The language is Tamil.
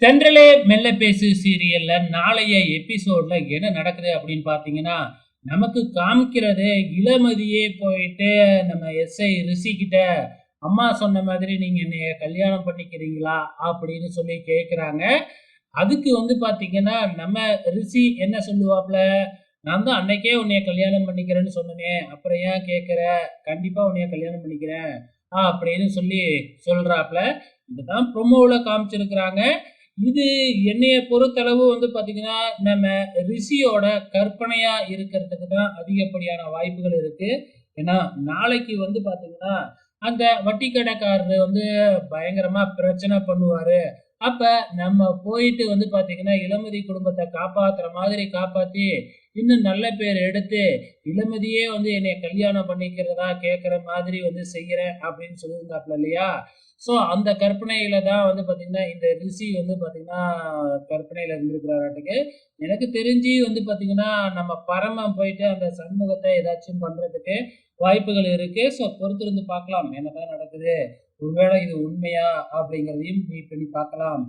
தென்றலே மெல்ல பேசு சீரியல்ல நாளைய எபிசோட்ல என்ன நடக்குது அப்படின்னு பார்த்தீங்கன்னா, நமக்கு காமிக்கிறது இளமதியே போயிட்டு நம்ம எஸ்ஐ ரிஷி கிட்ட, "அம்மா சொன்ன மாதிரி நீங்க என்னைய கல்யாணம் பண்ணிக்கிறீங்களா?" அப்படின்னு சொல்லி கேட்குறாங்க. அதுக்கு வந்து பார்த்தீங்கன்னா, நம்ம ரிஷி என்ன சொல்லுவாப்ல, "நான் தான் அன்னைக்கே உன்னைய கல்யாணம் பண்ணிக்கிறேன்னு சொன்னனே, அப்புறம் ஏன் கேட்குற? கண்டிப்பா உன்னைய கல்யாணம் பண்ணிக்கிறேன்." அப்படின்னு சொல்லி சொல்றாப்ல. இதுதான் ப்ரோமோல காமிச்சிருக்கிறாங்க. இது என்னைய பொறுத்தளவு வந்து பார்த்தீங்கன்னா, நம்ம ரிஷியோட கற்பனையா இருக்கிறதுக்கு தான் அதிகப்படியான வாய்ப்புகள் இருக்கு. ஏன்னா, நாளைக்கு வந்து பார்த்தீங்கன்னா, அந்த வட்டி கடைக்காரரு வந்து பயங்கரமா பிரச்சனை பண்ணுவாரு. அப்ப நம்ம போயிட்டு வந்து பார்த்தீங்கன்னா, இளமதி குடும்பத்த காப்பாத்துற மாதிரி காப்பாத்தி, இன்னும் நல்ல பேர் எடுத்து, இளமதியே வந்து என்னைய கல்யாணம் பண்ணிக்கிறதா கேட்கிற மாதிரி வந்து செய்யறேன் அப்படின்னு சொல்லியிருந்தாப்ல இல்லையா? ஸோ அந்த கற்பனையில தான் வந்து பார்த்தீங்கன்னா, இந்த ரிஷி வந்து பார்த்தீங்கன்னா, கற்பனையில இருந்திருக்கிறாராட்டுக்கு. எனக்கு தெரிஞ்சு வந்து பார்த்தீங்கன்னா, நம்ம பரமன் போயிட்டு அந்த சண்முகத்த ஏதாச்சும் பண்றதுக்கு வாய்ப்புகள் இருக்கு. ஸோ பொறுத்திருந்து பார்க்கலாம். என்னதான் நடக்குது? ஒருவேளை இது உண்மையா? அப்படிங்கிறதையும் வெயிட் பண்ணி பார்க்கலாம்.